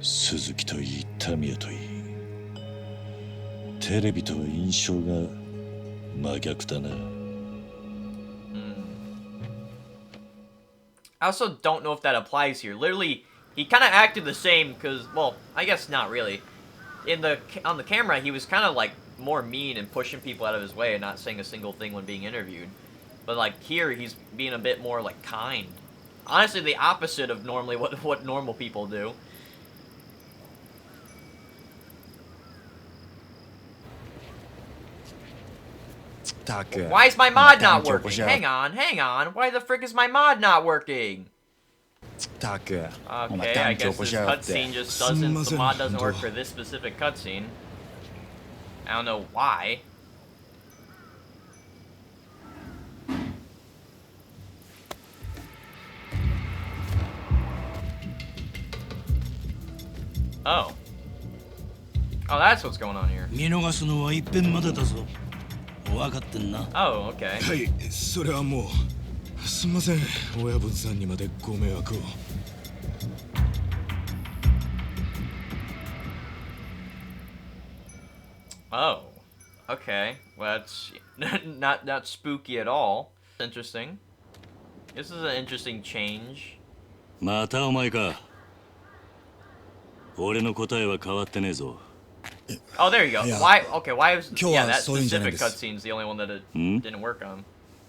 鈴木といいタミヤといいテレビとは印象が真逆だな。I also don't know if that applies here. Literally, he kind of acted the same because, well, I guess not really. On the camera, he was kind of like more mean and pushing people out of his way and not saying a single thing when being interviewed. But like here, he's being a bit more like kind. Honestly, the opposite of normally what normal people do. Why is my mod not working? Hang on. Why the frick is my mod not working? Okay, I guess this cutscene just doesn't. The mod doesn't work for this specific cutscene. I don't know why. Oh. Oh, that's what's going on here. Oh, okay. はい、それはもうすみません、親分さんにまでご迷惑を。Oh, okay. Well, that's not spooky at all. Interesting. This is an interesting change. またお前か。俺の答えは変わってねえぞ。Oh, there you go. Why? Okay, why was that specific cutscene's the only one that it didn't work on?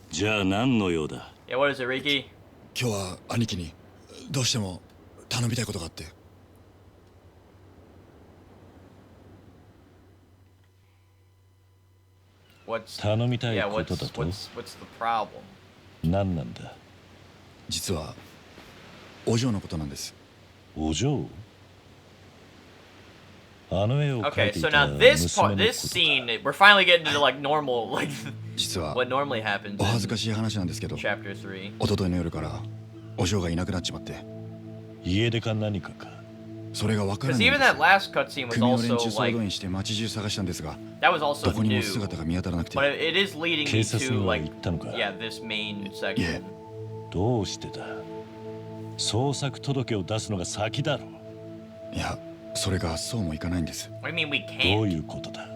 じゃあ何の用だ? Yeah, what is it, Riki? 今日は兄貴にどうしても頼みたいことがあって。頼みたいことだと? What's the problem? 何なんだ? 実はお嬢のことなんです。お嬢? Okay, so now this scene, we're finally getting to like normal, like what normally happens. お恥ずかしい話なんですけど、Chapter 3. 一昨日の夜からお嬢がいなくなっちまって。家出か何かか。それがわからないんです。Because even that last cutscene was 組の連 also 中総 like 動員して街中探したんですが、 that was also どこにも new. 姿が見当たらなくて。 But it is leading me 警察 to には like 行ったのか? yeah, this main section. どうしてだ? 捜索届を出すのが先だろ。いや、それがそうもいかないんです。What do you mean we can't? どういうことだ?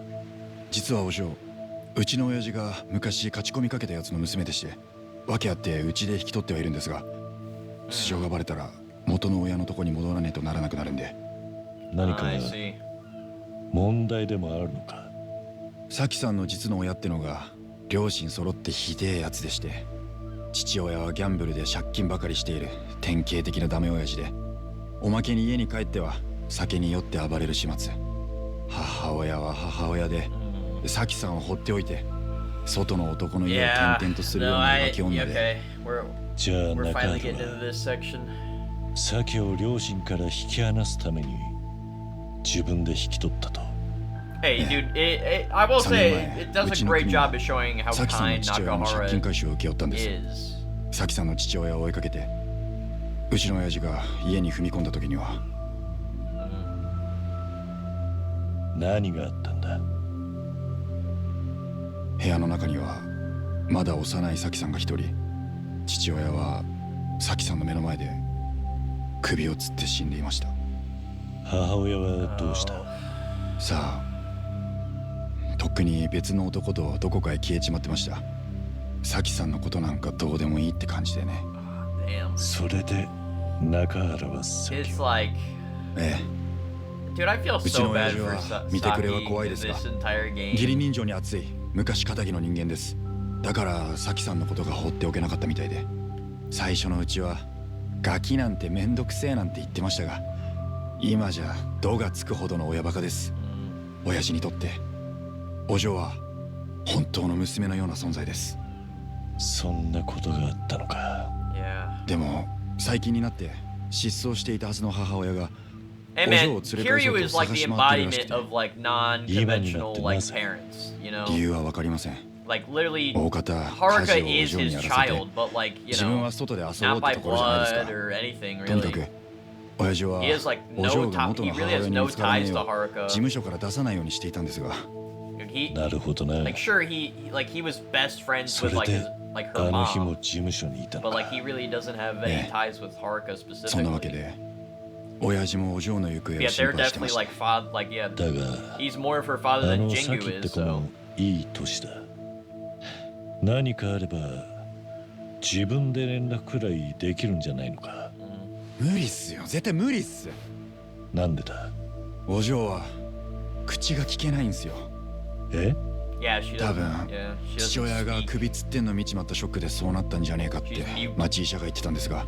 実はお嬢、うちの親父が昔勝ち込みかけたやつの娘でして、訳あってうちで引き取ってはいるんですが、素性がバレたら元の親のとこに戻らねえとならなくなるんで。何か問題でもあるのか? サキさんの実の親ってのが両親揃ってひでえやつでして、父親はギャンブルで借金ばかりしている典型的なダメ親父で、おまけに家に帰っては酒に酔って暴れる始末。母親は母親でサキさんを放っておいて外の男の家を転々とするような浮気女で。じゃあ中原はサキを両親から引き離すために自分で引き取ったと。Hey, dude, I will say it does a great job of showing how kind Nakahara is. サキさんの父親を追いかけて、うちの親父が家に踏み込んだ時には。何があったんだ? 部屋の中にはまだ幼いサキさんが一人。父親はサキさんの目の前で首を吊って死んでいました。母親はどうした? さあ、とっくに別の男とどこかへ消えちまってました。サキさんのことなんかどうでもいいって感じでね。それで中原はサキを。ええ。Dude, I feel うち so の親 bad 父 for は見てくれは怖い Saki です in が、 this entire game. 義理人情に熱い昔仇の人間です。だからサキさんのことが放っておけなかったみたいで、最初のうちはガキなんてめんどくせえなんて言ってましたが、今じゃ度がつくほどの親バカです。親父にとってお嬢は本当の娘のような存在です。そんなことがあったのか。でも最近になって失踪していたはずの母親が Hey man, Kiryu is like the embodiment of like non-conventional like parents, you know? 理由はわかりません。 Like literally, 大方 Haruka is his child, but like, you 自分 know, は外で遊ぼう not っ by てところじゃないですか。 blood or anything とにかく really. 親父は He has like お no 嬢が top, 元 he の母 really 親 has に no 見つからね ties え to よう Haruka. 事務所から出さないようにしていたんですが。 He, なるほどな。 like sure he was best friends そ with れ like で his like her あの日も mom, 事務所にいたの but like か。 he really doesn't have any ties with Haruka そんなわけ specifically. で親父もお嬢の行方を Yeah, 心 they're 配してま definitely した like father, like yeah. だが He's more of her father あ than の Jingu サキって is, 子 so. もいい年だ。何かあれば自分で連絡くらいできるんじゃないのか。無理っすよ、絶対無理っす。なんでだ。お嬢は口が聞けないんすよ。え Yeah, she 多 doesn't. 分 Yeah, she 父 doesn't 親が speak. 首つってんの見ちまったショックでそうなったんじゃねえかって She's mute. 町医者が言ってたんですが、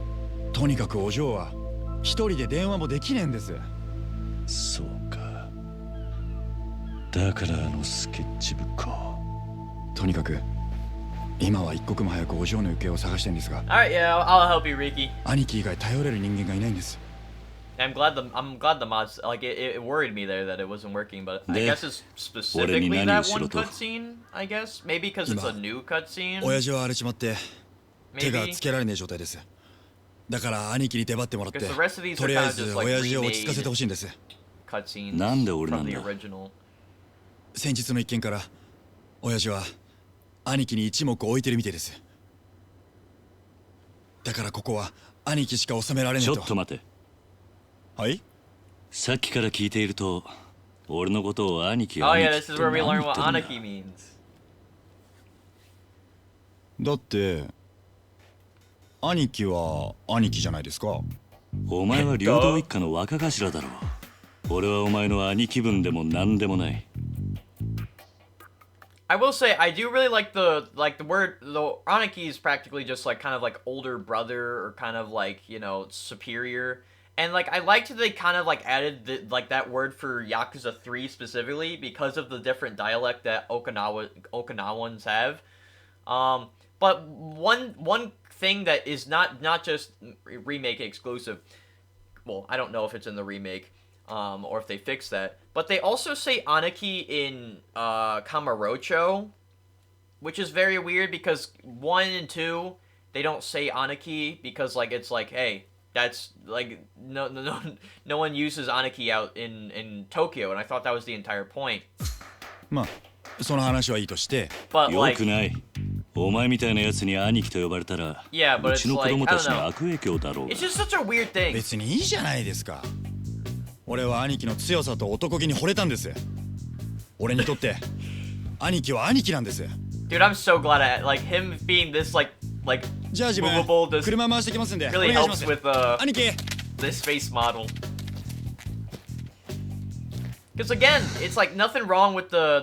とにかくお嬢は一人で電話もできねえんです。そうか。だからあのスケッチブックを。とにかく今は一刻も早くお嬢の行方を探したいんですが、 Alright, yeah, I'll help you, Riki. 兄貴以外頼れる人間がいないんです。 I'm glad the mods like it worried me there that it wasn't working, but I guess it's specifically that one cutscene. I guess maybe because it's a new cutscene. 親父は荒れちまって手が Maybe つけられねえ状態です。だから兄貴に出張ってもらって because the rest of these と are りあ kind え of ず just like 親父を落ち着かせて remade ほしいんです。 cutscenes なんで俺な from ん the だ。 original. 先日の一件から親父は兄貴に一目置いてるみてえです。だからここは兄貴しか収められねえと。ちょっと待て。はい。さっきから聞いていると、俺のことを兄貴 Oh 兄 yeah, 貴 this って is where we 何 learn 言っ what てるんだ。 Anaki means. だって兄貴は兄貴じゃないですか。お前は領土一家の若頭だろう。俺はお前の兄貴分でも何でもない。I will say I do really like the word the Anaki is practically just like kind of like older brother or kind of like, you know, superior. And like I liked that they kind of like added like that word for Yakuza 3 specifically because of the different dialect that Okinawans have. But one thing that is not just remake exclusive. Well, I don't know if it's in the remake. Or if they fix that. But they also say Anaki in Kamurocho, which is very weird because 1 and 2, they don't say Anaki because like it's like, hey, that's like no one uses Anaki out in Tokyo, and I thought that was the entire point. まあその話はいいとして。But よ like くない。お前みたいなやつに兄貴と呼ばれたら、 Yeah, but う it's ちの子 like, 供 I たち don't に know. 悪影響だろうが。 It's just such a weird thing. 別にいいじゃないですか。俺は兄貴の強さと男気に惚れたんです。俺にとって兄貴は兄貴なんです。 Dude, I'm so glad like him being this like じゃあ自分 movable this 車回してきますんでお really 願いします。 helps with 兄貴。 this face model. Because again, it's like nothing wrong with the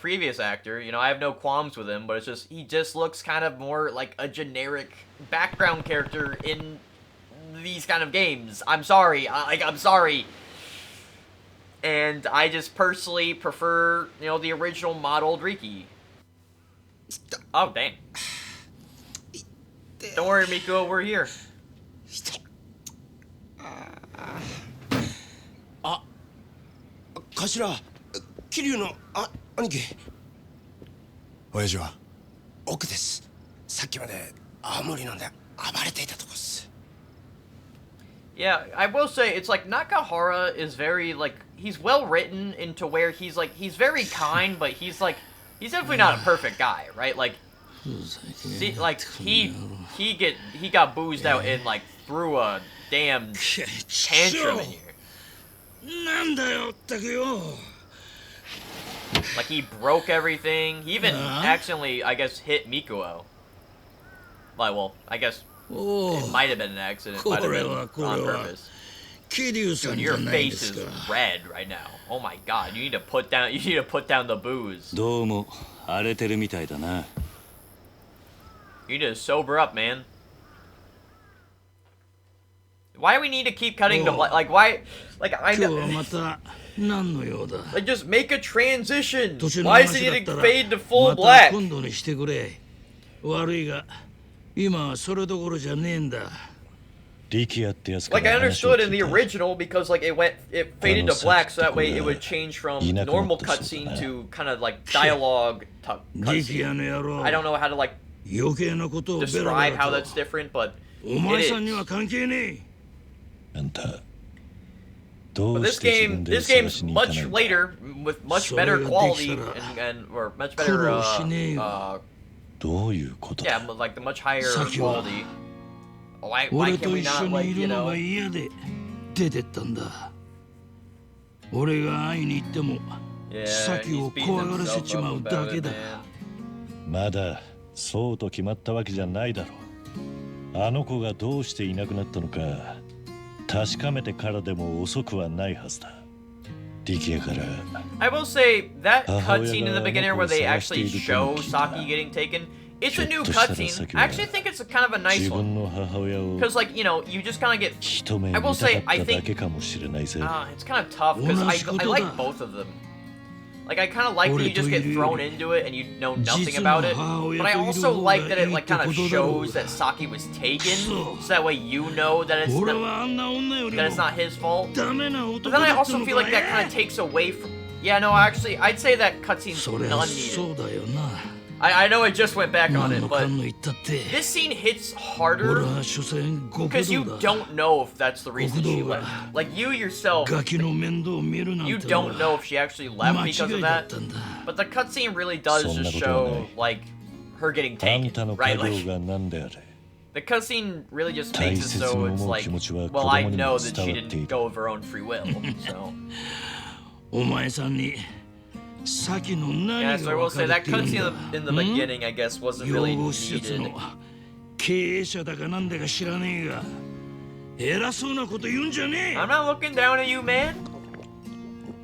previous actor. You know, I have no qualms with him, but it's just he just looks kind of more like a generic background character in these kind of games. I'm sorry, I'm sorry. And I just personally prefer, you know, the original modeled Riki. Oh dang! Don't worry, Miko, we're here. 頭、桐生の兄貴。親父は奥です。さっきまで青森なんで暴れていたとこっす。 Yeah, I will say it's like Nakahara is very like he's well written into where he's very kind, but he's definitely not a perfect guy, right? Like, see, like he got boozed out and like threw a damn tantrum in here. なんだよ、ったくよ。 Like he broke everything. He even accidentally, I guess, hit Mikuo. Like, well, I guess it might have been an accident. It might have been on purpose. 桐生さ Dude, んじゃ your ないで face す is か。 red right now. Oh my god, you need to put down the booze. どうも荒れてるみたいだな。 You need to sober up, man. Why do we need to keep cutting to black? Like, why? Like, I 今日は know. また何の用だ。 Like, just make a transition. 年の Why does it 話だ need った to ら fade to full また black? 今度にしてくれ。悪いが今はそれどころじゃねえんだ。力也ってやつか Like, I ら話を understood 聞 in the いた。 original because, like, it faded to black, so that way it would change from いなくなった normal そうだな。 cutscene to kind of like dialogue 力也 cutscene. の野郎。 I don't know how to like 余計なことをベラベ describe how ラ that's と。 different, but お前 it さんには is. 関係ねえ。あんたど But う this して自分 game, で this 探 game's しに行かない much んだ。 later with much So better you're quality Dixon. and or much better Kuroshine. どういうことだ。 yeah, like the much higher Saki wa- quality. Why 俺 can と we 一緒 not に like い you るの know? が嫌で出てったんだ。俺が会いに行っても Yeah, サキ he's を beating 怖がらせ himself ちま up う about だけ it, だ。 man. まだそうと決まったわけじゃないだろう。あの子がどうしていなくなったのか確かめてからでも遅くはないはずだ。力也から I will say that cutscene in the beginning where they actually show Saki getting taken, it's a new cutscene. I actually think it's a kind of a nice 自分 one. の母親を Because, like, you know, you just kind of get. 一目見 I た will か say, っ I ただ think. けかもしれないぜ。It's kind of tough because I like both of them. Like, I kind of like that you just get thrown into it and you know nothing about it. But I also like that it, like, kind of shows that Saki was taken. So that way you know that it's not his fault. But then I also feel like that kind of takes away from. Yeah, no, actually, I'd say that cutscene's unneeded. I know I just went back on it, but this scene hits harder because you don't know if that's the reason she left. Like, you yourself, you don't know if she actually left because of that. But the cutscene really does just show, like, her getting あん taken, たの right? 家 Like, 業が何であれ the cutscene really just makes it so it's like, well, I know that she didn't go of her own free will, so. お前さんにサキの何 Yeah, so が I will 分か say るっ that ていうん cutscene だ in the beginning, I guess, wasn't 養 really 護施設 needed. の経営者だかなんだか知らねえが偉そうなこと言うんじゃねえ I'm not looking down at you, man.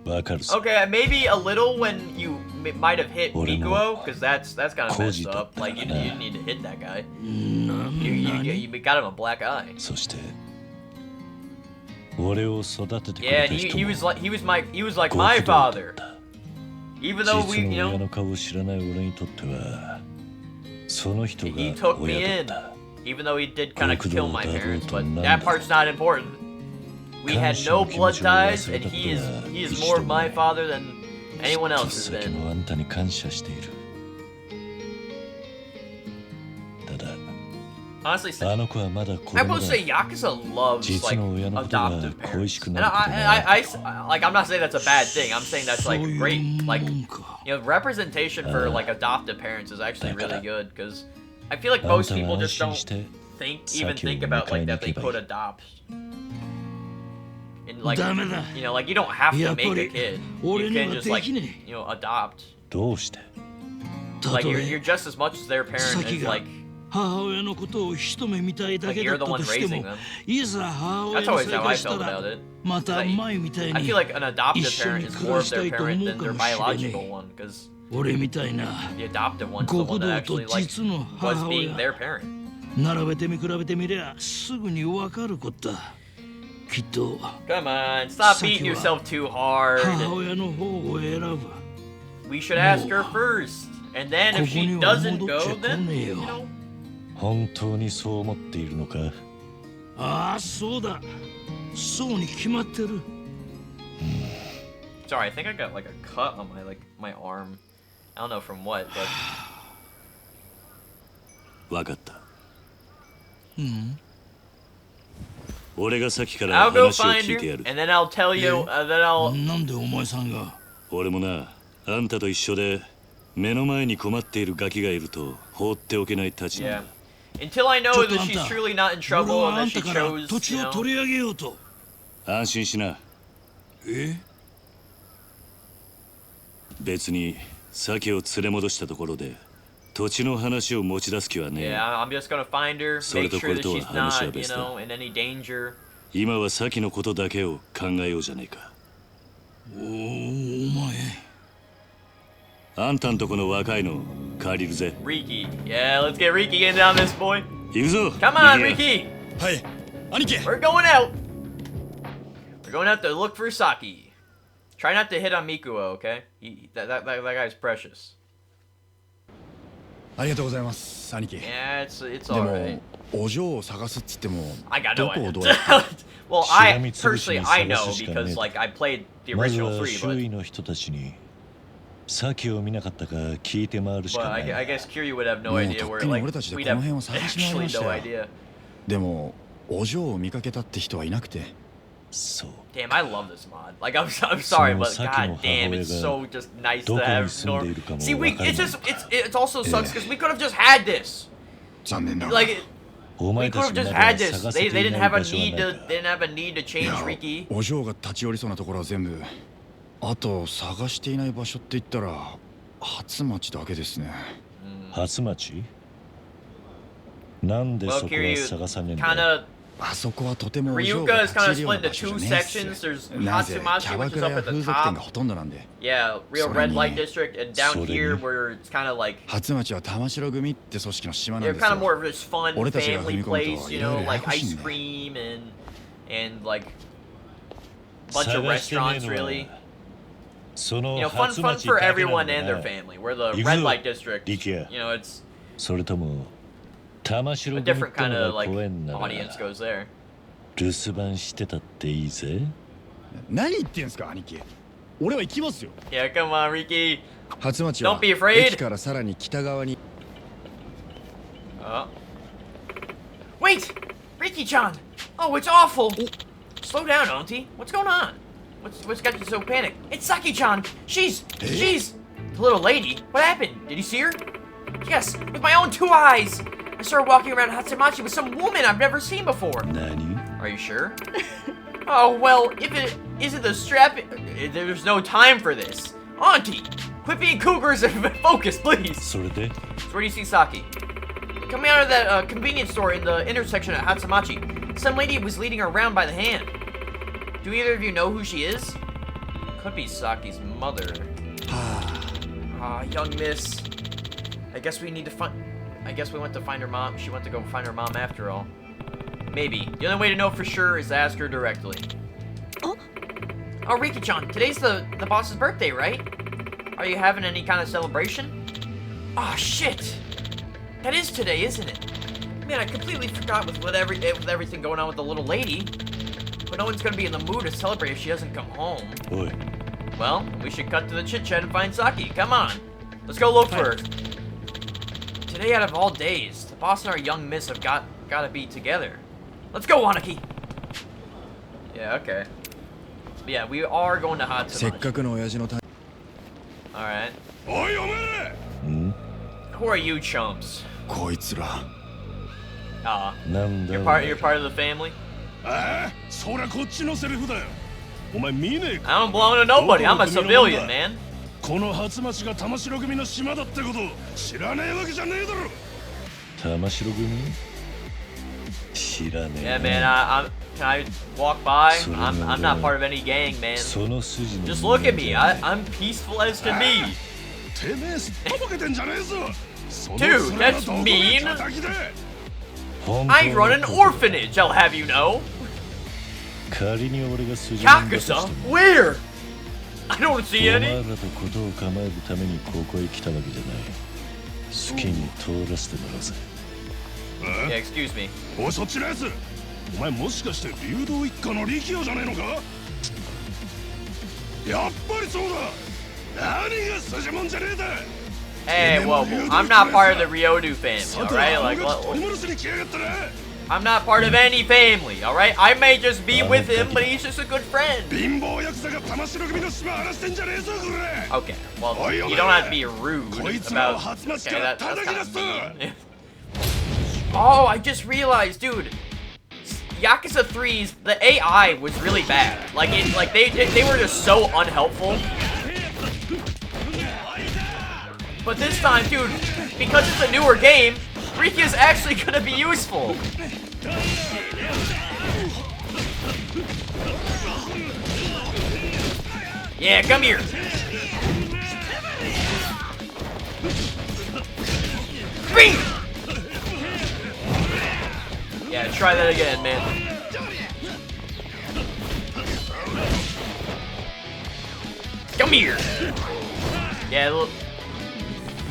わかるぞ。 Okay, maybe a little when you might have hit 俺も Mikuo, because that's kind of 孤 messed 児だっ up. た Like, you からな。 didn't need to hit that guy. 何 You got him a black eye. そして俺を育ててく Yeah, れ and た人 he も was like 極 my 道だっ father. た。 Even though 実 we, の you 親 know, の顔を知らない俺にとってはその人 he が took me 親だっ in. た。 Even though he did kind of 極 kill 道 my だろう parents, と but なん that だ part's not important. We had no blood ties, and he is more of my father than anyone ちょっ else と has 先 been. のあんたに感謝している。ただ Honestly, あの子はまだ子 I 供 will だ。 say Yakuza loves 実 like の親のことが adoptive 恋し parents, く and なることもある。 like I'm not saying that's a bad thing. I'm saying that's そ like ういう great. も Like んか you know, representation for like adoptive parents is actually really good because I feel like most people just don't even think about like that they could adopt. And like ダメだ you know, like you don't have to やっ make ぱり a kid. 俺 You に can は just で like きね you know adopt. どうして Like たと you're え just as much as their parent サ as キが like 母親のことを一目見たいだけ Like だ you're った the one として raising も them. いざ母親 That's の always 生 how I 活した felt ら about it. また前みたい I に feel like an adoptive 一緒 parent に is 暮 more ら of した their いと parent 思う than か their もしれね biological え one because 俺みたいな the adopted one's the 極 one that 道と actually like 実の was 母 being 親 their parent. 並べて見比べてみりゃすぐにわかることだきっと Come on, stop beating yourself too 母 hard. 親の方を選ぶ We should ask her first. And then if she doesn't go, then, you know. 本当にそう思っているのか。ああそうだそうに決まってる Sorry, I think I got like a cut on my arm. I don't know from what, but わかった。うん俺が先から I'll go 話を find 聞いてや her, る。 and then I'll tell you, then I'll. なんでお前さんが俺もな、あんたと一緒で目の前に困っているガキがいると放っておけないたちなん Yeah. だ。 Until I ちょ know っと that あん she's た truly not in 俺 trouble は and あ that ん she たから chose, 土地 you を know. 取り上げようと安心しな。え別に酒を連れ戻したところで土地の話を持ち出す気はねえ。 Yeah, I'm just gonna find her, それ make と sure これ that とは she's 話は not, you 別だ。 know, in any danger. 今は先のことだけを考えようじゃねえか。お前あんたんとこの若いの借りるぜ。 Riki. Yeah, let's get Riki in on this, boy. 行くぞ。 Come on, 行けや。 Riki. はい兄貴 We're going out. We're going out to look for Saki. Try not to hit on Mikuo, okay? That guy's precious. ありがとうございます兄貴 Yeah, it's で alright. もお嬢を探すっつっても I got ど no こを idea. どうやって Well, しが I みつぶしに personally I 探 know すしかねえ because like I played the まず original は 3, 周 but 囲の人たちに先を見なかったか聞いて回るし well, かな I い。 guess Kiryu would have no もう idea とっ where くに like 俺たちで we'd この have 辺を探し回り actually まし no たよ idea. でもお嬢を見かけたって人はいなくてそう。 Damn, I love this mod. Like I'm sorry, but Saki god no damn, it's so Hahoe just nice ど to こに have 住んでいるかも See, we わからない it's just it also sucks because we could have just had this. 残念だが Like お We 前 could た have ち just ま had で this. 探せ They てい didn't ない have a 場所は need ない to. か They didn't have a need to change Ricky. お嬢が立ち寄りそうなところは全部。あと探していない場所って言ったら初町だけですね。初町なんで Well, そこは Kiryu 探さねえんだ kind of. あそこはとてもお嬢が Ryuga 立 is ち kind 入 of るような split 場所 into じ two ゃねえっす。 sections. There's なぜキ Hatsumachi, ャバ which ク is ラ up や at the 風俗店が top. ほとんどなんで。 Yeah, real So red many- light district, and down So here many- where it's kind of like 初町は玉城組って組織の島なん they're です kind of more よ。 of this fun 俺たちが踏 family み込む place, と you いろい know, ろやや like こしい ice んで。 cream and like bunch of 探してねえ restaurants の really. はその You know, fun 初 fun 町 for だけなん everyone だ and their な family. Where the 行く red ぞ light district, 力也 you know, it's それとも玉城 a 組っ different て kind の of が like 怖えんなら audience goes there. 留守番してたっていいぜ何言ってんすか兄貴。俺は行きますよ。 Yeah, come on, Ricky. 初町は Don't be afraid. 駅からさらに北側に。 Oh. Wait! Ricky-chan! Oh, it's awful! Slow down, Auntie. What's going on? What's got you so panicked? It's Saki-chan! She's... The little lady. What happened? Did you see her? Yes, with my own two eyes! I saw her walking around Hatsumachi with some woman I've never seen before. 何 Are you sure? Oh, well, if it isn't the strap... There's no time for this. Auntie! Quit being cougars and focus, please! それで So where do you see Saki? Coming out of that convenience store in the intersection at Hatsumachi, some lady was leading her around by the hand. Do either of you know who she is? Could be Saki's mother. Young miss. I guess we need to find... I guess we went to find her mom. She went to go find her mom after all. Maybe. The only way to know for sure is to ask her directly. Oh? Oh, Riki-chan, today's the boss's birthday, right? Are you having any kind of celebration? Oh, shit! That is today, isn't it? Man, I completely forgot with everything going on with the little lady. But no one's gonna be in the mood to celebrate if she doesn't come home. おい Well, we should cut to the chit-chat and find Saki. Come on. Let's go look for her. Today out of all days, the boss and our young miss have gotta be together. Let's go, Wanaki! Yeah, okay. Yeah, we are going to せっ Hatsumachi. かくの親父のた Alright. おいお前 Who are you chumps? こいつら。 なんだ You're part of the family? ああそりゃこっちのセリフだよお前見ねえか I don't belong to nobody. I'm a civilian, man. この初町が玉城組の島だってこと知らねえわけじゃねえだろ玉城組知らねえ Yeah, な man. Can I walk by? I'm not part of any gang, man. その筋の Just look at me. I'm peaceful as can be. てめえすっとぼけてんじゃねえぞその Dude, 面の that's どこで mean. 叩きで I run an orphanage, I'll have you know. 仮に俺が筋なんだとして Yakuza? も Where? I don't see お前 any. らとことを構えるためにここへ来たわけじゃない好きに通らせてもらうぜ Yeah, excuse me. おいそっちのやつお前もしかして流動一家の力也じゃねえのかやっぱりそうだ何が筋もんじゃねえだ Hey, whoa, whoa. I'm not part of the Ryodu family, さて alright? は Like, 俺が取り戻しに来やがったな I'm not part of any family, alright? I may just be with him, but he's just a good friend. 貧乏ヤクザが玉城組の島荒らしてんじゃねえぞこれ Okay, well, you don't have to be rude about... Okay, that's kind of mean. Oh, I just realized, dude. Yakuza 3's, the AI was really bad. Like, they were just so unhelpful. But this time, dude, because it's a newer game, Riki is actually gonna be useful. Yeah, come here. Bing! Yeah, try that again, man. Come here. Yeah,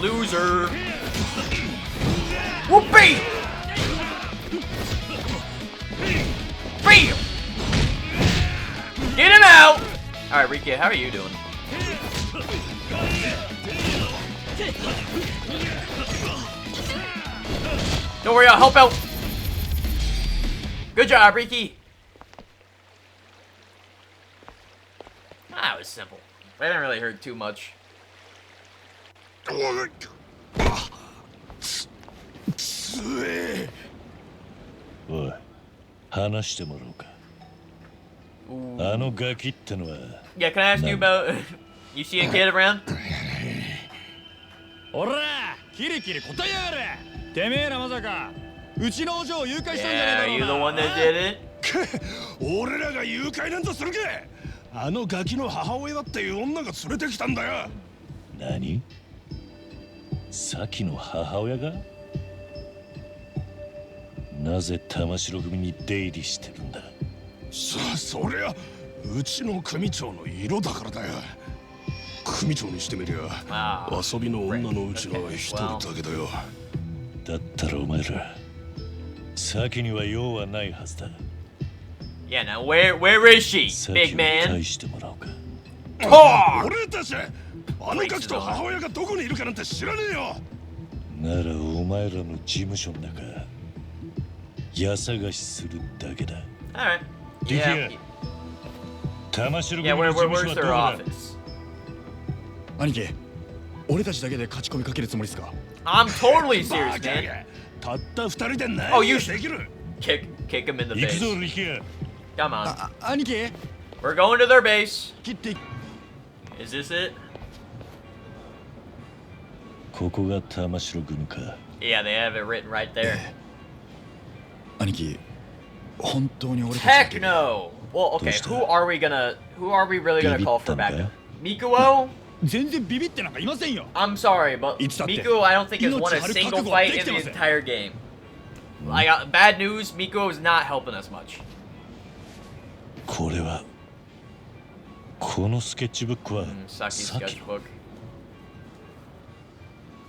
loser. Whoopee! Bam! Get him out! Alright, Riki, how are you doing? Don't worry, I'll help out. Good job, Riki. That was simple. I didn't really hurt too much. つえ話してもらおうか。あのガキってのは Yeah, can I ask you about... You see a kid around? おらキリキリ答えやがれ。てめえらまさかうちのお嬢を誘拐したんじゃね Yeah, are え you だ the ろう one な。 that did it? 俺らが誘拐なんぞするか。あのガキの母親だっていう女が連れてきたんだよ。何？サキの母親が？なぜ玉城組に出入りしてるんだ？そりゃうちの組長の色だからだよ。組長にしてみりゃ遊びの女のうちの一人だけだよ。だったらお前らサキには用はないはずだ。 Yeah, now where is she, サ big キを man? 返してもらおうか。俺たちあのガキと母親がどこにいるかなんて知らねえよ。ならお前らの事務所の中家探しするだけだ。 Alright. ディキ Yeah. ア玉城組 Yeah, の事務所 where's はど their こだ？ office? 兄貴俺たちだけで勝ち込みかけるつもりですか。 I'm totally バ serious, カ man. がたった二人で何 Oh, が you できる。 Kick him in the 行く face. ぞリキア。 Come on. 兄貴 We're going to their base. 切って Is this it? ここが玉城組か。 Yeah, they have it written right there. 兄貴本当に俺たちだけ Heck no. Well, okay, who are we really gonna call for backup? Mikuo? 全然ビビってなんかいませんよ。 I'm sorry, but Mikuo I don't think has won a single fight in the entire game. I got bad news, Mikuo is not helping us much. これはこのスケッチブックは Saki's サキの。 sketchbook.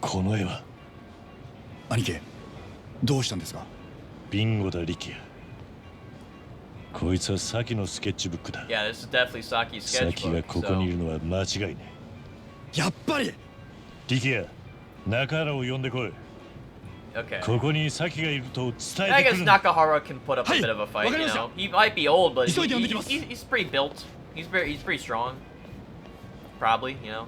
この絵は兄貴どうしたんですか。ビンゴだリキア。こいつはサキのスケッチブックだ。 Yeah, this is definitely Saki's サキが sketchbook. ここにい So. るのは間違いねやっぱりえ。リキア中原を呼んでこい。 Okay. ここにサキがいると伝 I えて guess くるんだ。 Nakahara can put up a bit of a fight, you know. He might be old, but he's pretty built. He's pretty strong. Probably, you know.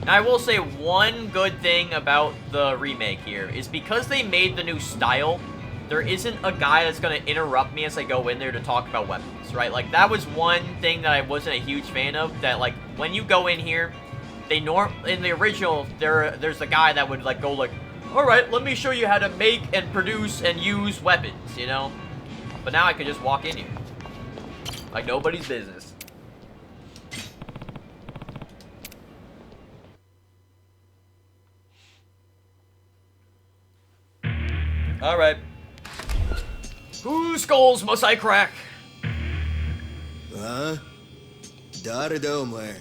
Now, I will say one good thing about the remake here is because they made the new style, there isn't a guy that's going to interrupt me as I go in there to talk about weapons, right? Like, that was one thing that I wasn't a huge fan of, that, like, when you go in here, in the original, there's a guy that would, like, go, like, alright, let me show you how to make and produce and use weapons, you know? But now I can just walk in here. Like, nobody's business. Alright. Whose skulls must I crack? ああ誰だお前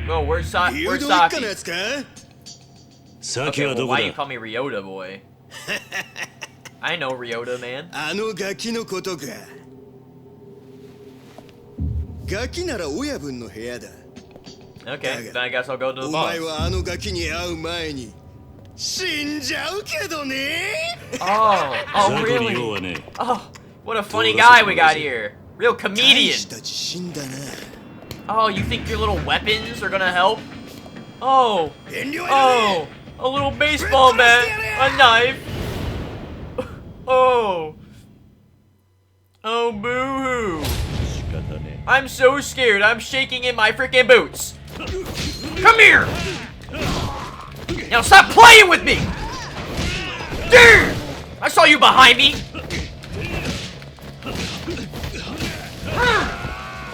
Oh, where's 流動一 Saki? 家のやつかサキ Okay, は well, どこ why you だ？ call me Ryota, boy? I know Ryota, man. あのガキのことかガキなら親分の部屋だ Okay, then I guess I'll go to the お boss. 前はあのガキに会う前に死んじゃうけどね Oh, サ oh, キに用 really? はねえ。 Oh, what a funny guy we got here. Real 大 comedian. した自信だな Oh, you think your little weapons are gonna help? Oh, 遠慮はいら oh, ね a little baseball bat, a knife. Oh, oh, boo-hoo. 仕方ね I'm so scared. I'm shaking in my freaking boots. Come here. Now stop playing with me. Dude, I saw you behind me.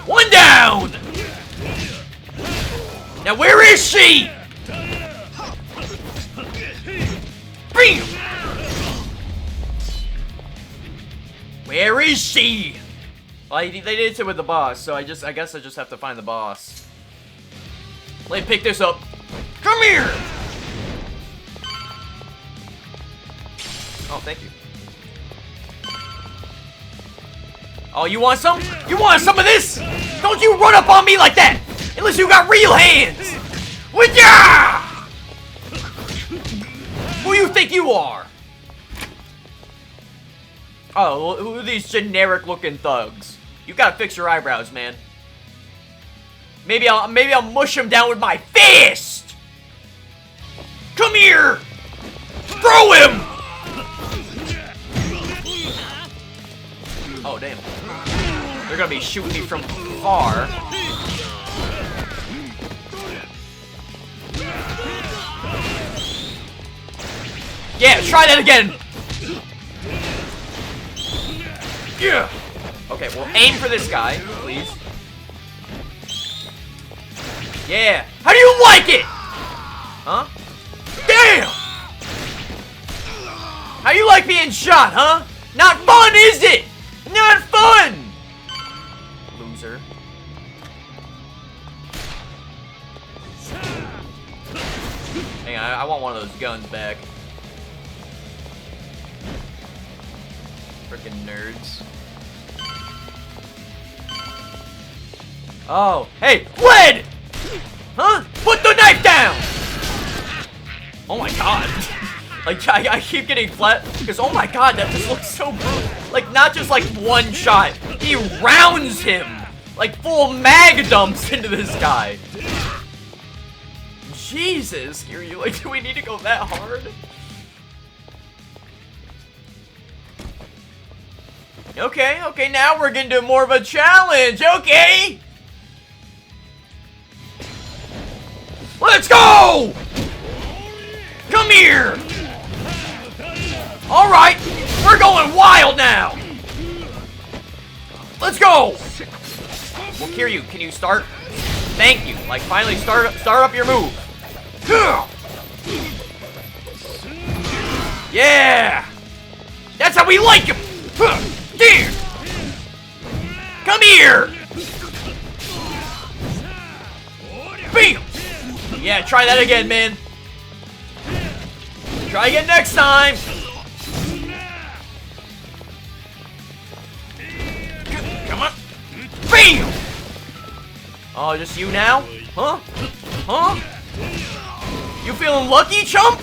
One down. Now where is she? Bam. Where is she? Well, they did it with the boss, so I guess I just have to find the boss. Let me pick this up. Come here! Oh, thank you. Oh, you want some? You want some of this? Don't you run up on me like that! Unless you got real hands! Witcha! Who you think you are? Oh, who are these generic-looking thugs? You gotta fix your eyebrows, man. Maybe I'll mush him down with my fist. Come here. Throw him. Oh, damn. They're gonna be shooting me from far. Yeah, try that again! Yeah! Okay, well, aim for this guy, please. Yeah! How do you like it? Huh? Damn! How you like being shot, huh? Not fun, is it? Not fun! Loser. Hang on, I want one of those guns back. Frickin' nerds. Oh, hey, lead! Huh? Put the knife down! Oh my god. Like, I keep getting flat, because oh my god, that just looks so brutal. Like, not just like one shot, he rounds him! Like, full mag dumps into this guy. Jesus, you like, do we need to go that hard? Okay, okay, now we're getting to more of a challenge, okay! Let's go! Come here! Alright, we're going wild now! Let's go! Well, Kiryu, can you start? Thank you. Like, finally start up your move. Yeah! That's how we like him! There! Come here! Bam! Yeah, try that again, man. Try again next time! Come on! Bam! Oh, just you now? Huh? Huh? You feeling lucky, chump?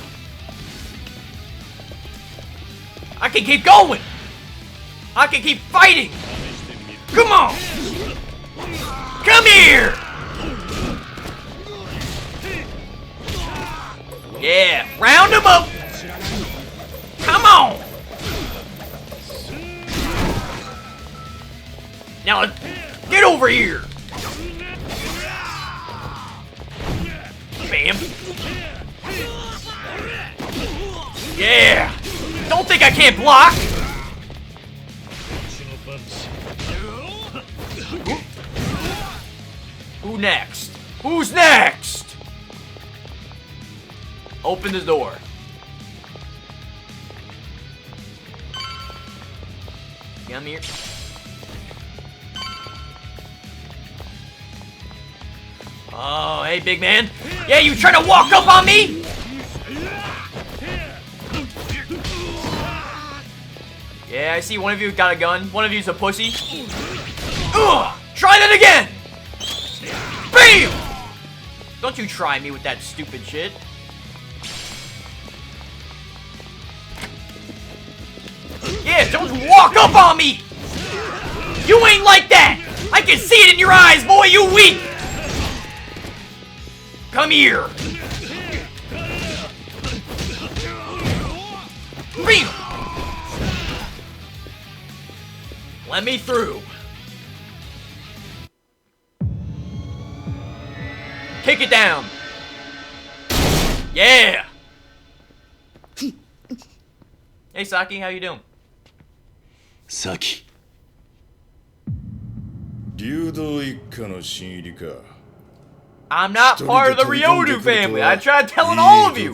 I can keep going! I can keep fighting! Come on! Come here! Yeah, round him up! Come on! Now, get over here! Bam! Yeah! Don't think I can't block! Who next? Who's next? Open the door. Come here. Oh, hey, big man. Yeah, you trying to walk up on me? Yeah, I see one of you got a gun. One of you's a pussy. Ugh! Try that again! Bam! Don't you try me with that stupid shit. Yeah, don't walk up on me! You ain't like that! I can see it in your eyes, boy, you weak! Come here! Bam! Let me through. Kick it down. Yeah. Hey, Saki, how you doing? Saki. 流動一家の新入りか。 I'm not part of the Ryodu family. I tried telling all of you.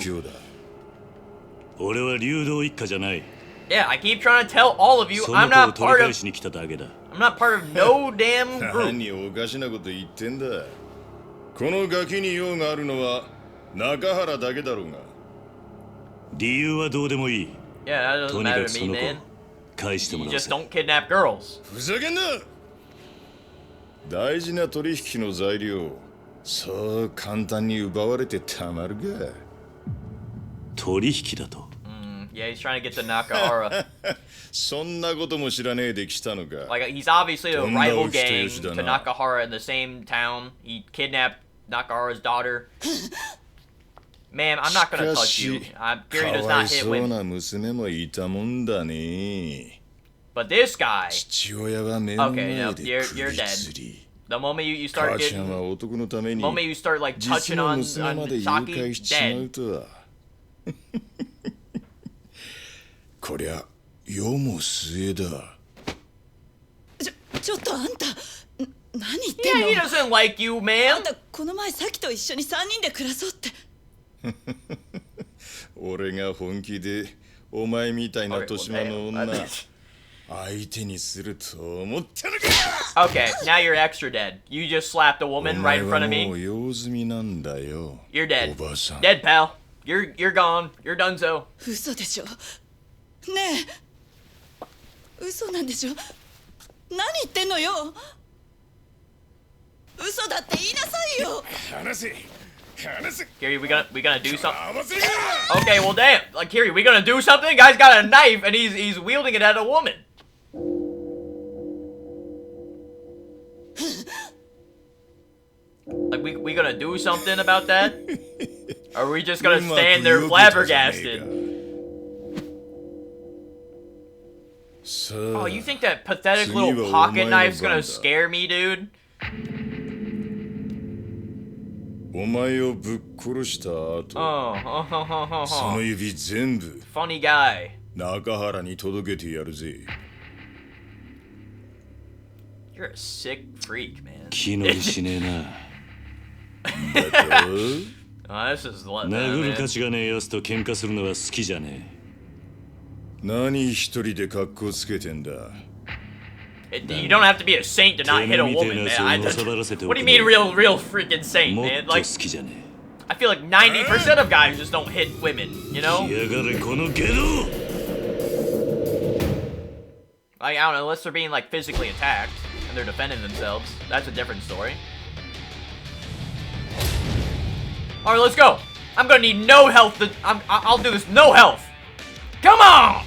俺は流動一家じゃない。 Yeah, I keep trying to tell all of you そ I'm の子を not 取り part 返 of しに来ただけだ。I'm not part of no damn group. 何おかしなこと言ってんだ。このガキに用があるのは中原だけだろうが。理由はどうでもいい。 Yeah, that と doesn't にか matter く to そ me, の子 man. 返しても You らう just ぜ。 don't kidnap girls. ふざけんな。大事な取引の材料、そう簡単に奪われてたまるか。取引だと。 Yeah, he's trying to get to Nakahara. そんなことも知らねえで来たのか。 Like, he's obviously a どんな rival 打ち手 gang 打ちだ to な。 Nakahara in the same town. He kidnapped Nakahara's daughter. Ma'am, I'm not gonna touch you. Fury does not hit かわいそう women. な娘もいたもんだね。But this guy, 父親は目の okay, 前 no, で you're 首 dead. 吊り The moment you start 母ちゃん getting, は男のため the に moment you start like 実 touching の on 娘まで誘 Saki, 拐しちまう dead. とはこりゃ世も末だちょっとあんた何言ってん Yeah, の he doesn't like you, あ man. んたこの前サキと一緒に3人で暮らそうって。俺が本気でお前みたいな Okay, 年 well, 間の damn. 女相手にすると思ったのか Okay, now you're extra dead. You just slapped a お woman 前 right in は front of もう me. 用済みなんだよ You're お dead. ばさん Dead, pal. You're gone. You're donezo. 嘘でしょ。ねえ嘘なんでしょ。何言ってんのよ。嘘だって言いなさいよ。話せ話せ Kiri, we gonna do something? 合わせ Okay, well, damn. Like, Kiri, we gonna do something? Guy's got a knife and he's wielding it at a woman. Like, we gonna do something about that? Or are we just gonna stand there flabbergasted? Oh, you think that pathetic little pocket knife's gonna scare me, dude? お前をぶっ殺した後 Oh, その指全部 funny guy. 中原に届けてやるぜ You're a sick freak, man. 気乗りしねえな。だと Oh, this is what, 殴る man. 価値がねえやつと喧嘩するのは好きじゃね何一人で格好つけてんだ You don't have to be a saint to not hit a woman, man. What do you mean, real freaking え。 saint, もっ man? と Like, 好きじゃね I feel like 90% of guys just don't hit women, you え。 know? 来やがれこのゲド。 Like, I don't know, unless they're being like physically attacked and they're defending themselves. That's a different story. Alright, let's go. I'm gonna need no health. I'll do this no health. Come on!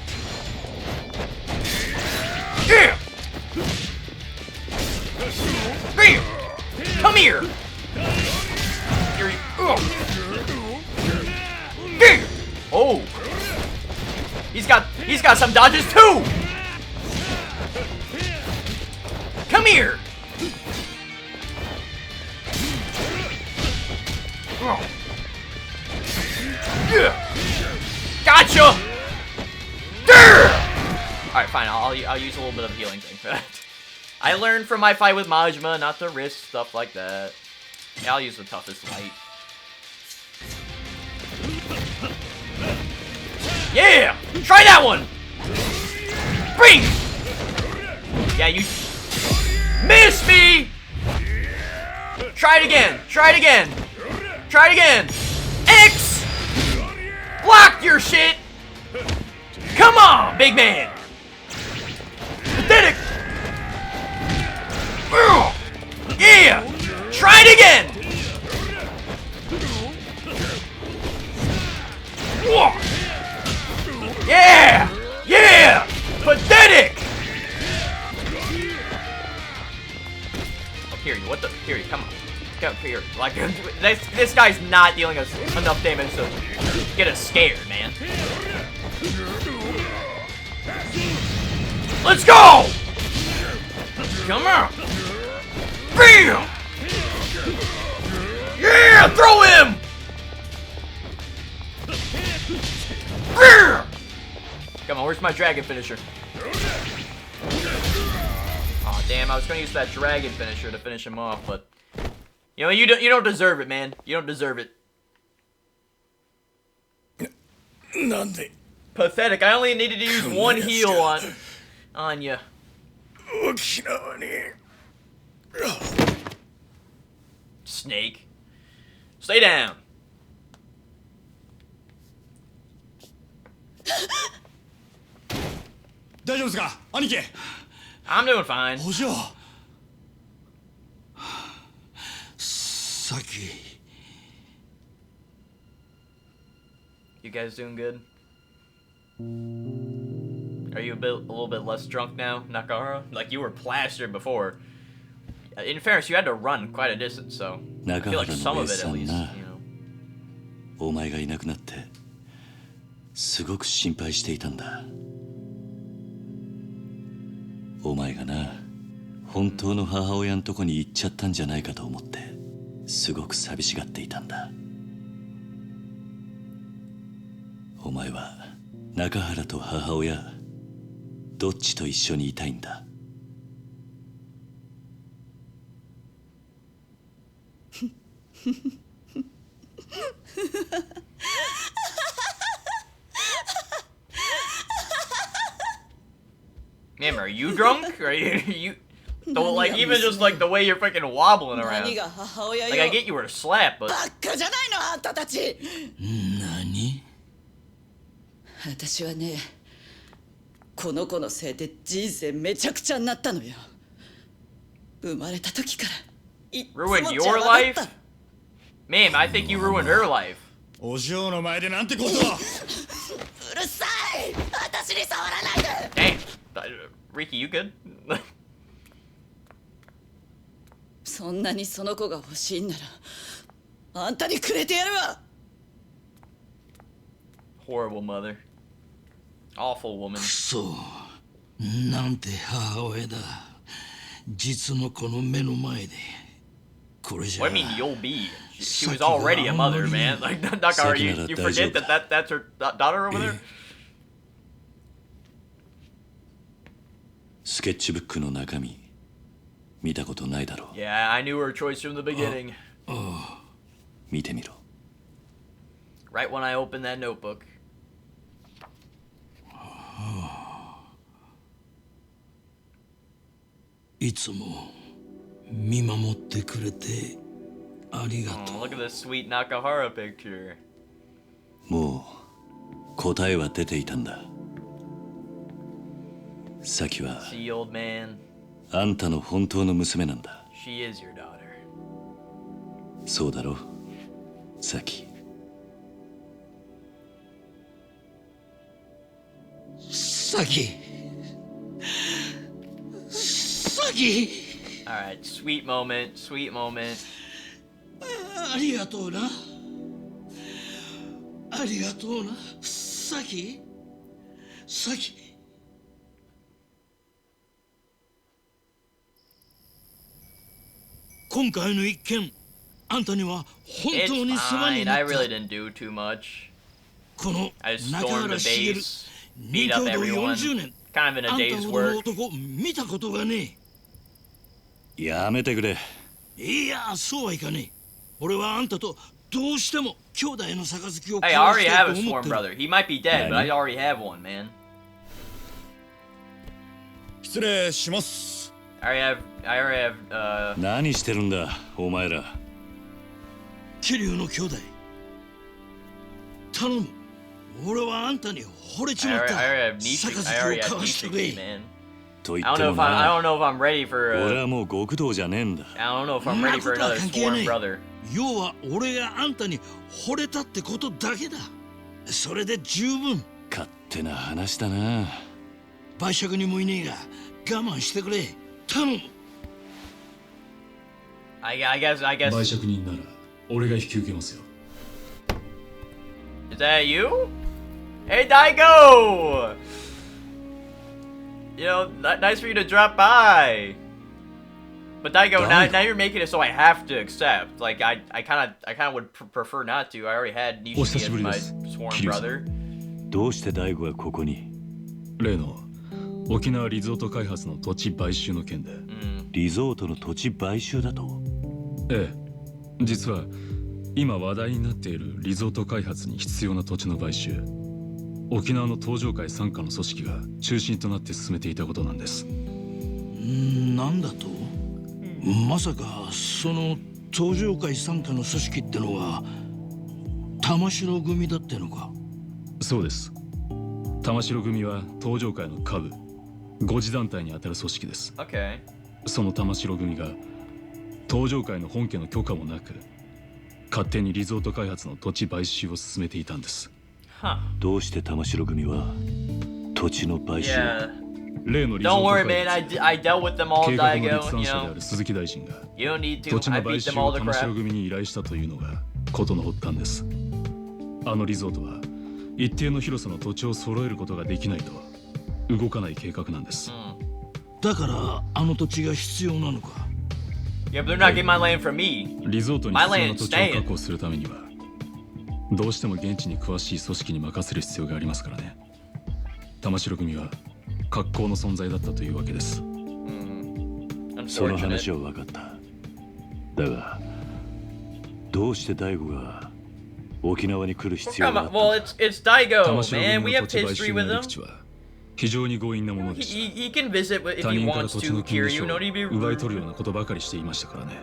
Yeah! Bam! Come here! Here Bam! Oh! He's got some dodges too! Come here! Gotcha! Alright, fine. I'll use a little bit of healing thing for that. I learned from my fight with Majima not to risk stuff like that. Yeah, I'll use the toughest light. Yeah! Try that one! Bring! Yeah, you... Miss me! Try it again! Try it again! Try it again! X! Block your shit! Come on, big man! Pathetic! Yeah! Try it again! Yeah! Yeah! Pathetic! Oh, Kiri, what the? Kiri, come on. Come here. Like, this guy's not dealing us enough damage to get us scared, man. Let's go! Come on! Bam! Yeah! Throw him! Bam! Come on, where's my dragon finisher? Aw, damn, I was gonna use that dragon finisher to finish him off, but... You know, you don't deserve it, man. You don't deserve it. なんで Pathetic. I only needed to use one heal on you. 沖縄に Snake. Stay down. I'm doing fine. お嬢さっき You guys doing good? Are you a little bit less drunk now, Nakahara? Like, you were plastered before. In fairness, you had to run quite a distance, so I feel like some of it at least, you know. お前がいなくなってすごく心配していたんだ。お前がな、本当の母親のとこに行っちゃったんじゃないかと思って、すごく寂しがっていたんだ。お前は中原と母親、どっちと一緒にいたいんだ。Ma'am, are you drunk? Are you don't like even just like the way you're freaking wobbling around. 何が母親 Like I よ。 get you were slapped, but バカじゃないのあんたたち。何？私はね、この子のせいで人生めちゃくちゃになったのよ。生まれた時からいっつも ruined 邪 your 魔だっ life? た。Ma'am, I think you ruined her life. お嬢の前でなんてことを。うるさい。私に触らないで。 Dang. Ricky, you good? そんなにその子が欲しいんなら、あんたにくれてやるわ。 Horrible mother. Awful woman. そう。なんて母親だ。実の子の目の前で。これじゃ。 What do you mean you'll be? She was already a mother, man. Like, Nakara, you forget that's her daughter over there? スケッチブックの中身、見たことないだろう。 Yeah, I knew her choice from the beginning. 見てみろ。 Right when I opened that notebook. いつも見守ってくれてありがとう。 Look at this sweet Nakahara picture. もう答えは出ていたんだ。サキは See, old man. あんたの本当の娘なんだ。 She is your daughter. そうだろ、サキ。サキ。サキ。 Alright, sweet moment, sweet moment. ありがとうな。ありがとうな。サキ。サキ。今回の一件、あんたには本 It's 当に世話に fine. な I っ really た。 didn't do too much. この I just 中 stormed 原 the 茂 base, 人 beat up 形道 everyone. 40年。 Kind of in あ a んた day's ほどの work. 男見たことがねやめてくれ。え。いや、そうはいかねえ。俺はあんたとどうしても兄弟の杯を Hey, I 交わ already した have い a と思 sworn ってる。 brother. He might be dead, but I already have one, man. 失礼します。I already have, 何してるんだ、お前ら。桐生の兄弟。頼む。俺はあんたに惚れちまっ I た。 already have Nishiki. I 杯 already を have 交わしてくれ Nishiki,。man. と言 I っ don't て know も if I な、 don't know if I'm ready for 俺 a, はもう極道じゃねえんだ。 I don't know if I'm ready for そんなことは another 関係ね sworn え。 brother. 要は俺があんたに惚れたってことだけだ。それで十分。勝手な話だな。売借人もいねえが我慢してくれ。頼む。I guess 売借人なら俺が引き受けますよ。 is that you? Hey Daigo! You know, nice for you to drop by. But Daigo, now you're making it so I have to accept. Like I kind of would prefer not to. I already had Nishiki as my sworn brother. どうして大悟がここに？例の沖縄リゾート開発の土地買収の件で。リゾートの土地買収だと？ええ、実は今話題になっているリゾート開発に必要な土地の買収、沖縄の東上会傘下の組織が中心となって進めていたことなんです。なんだと？まさかその東上会傘下の組織ってのは玉城組だってのか？そうです。玉城組は東上会の下部5次団体にあたる組織です。 Okay. その玉城組が東上会の本家の許可もなく勝手にリゾート開発の土地買収を進めていたんです。どうして玉城組は土地の買収を？ Yeah. 例のリゾー Don't ト worry, 開 man. 発 I dealt with them all, 計画の Daigo. 立 You 案者であ know, る鈴木大臣が you don't need 土 to. 地 I の買 beat 収 them all を the 玉城 crap. 組に依頼したというのが事の発端です。あのリゾートは一定の広さの土地を揃えることができないと動かない計画なんです。だからあの土地が必要なのか。 Yeah, but they're not getting my land from me. リゾートに必要な土地を確保するためにはどうしても現地に詳しい組織に任せる必要がありますからね。玉城組は格好の存在だったというわけです。その話は分かった。だがどうして大悟が沖縄に来る必要があった。 Well, it's Daigo, 玉城 man. 組 We の have 土地買 history 収の with やり him. 口は非常に強引なものでした。 He can visit if 他 he 人から wants 土地の to. 権利 Kiryu, 書を no need to be 奪い取 rude. るようなことばかりしていましたからね。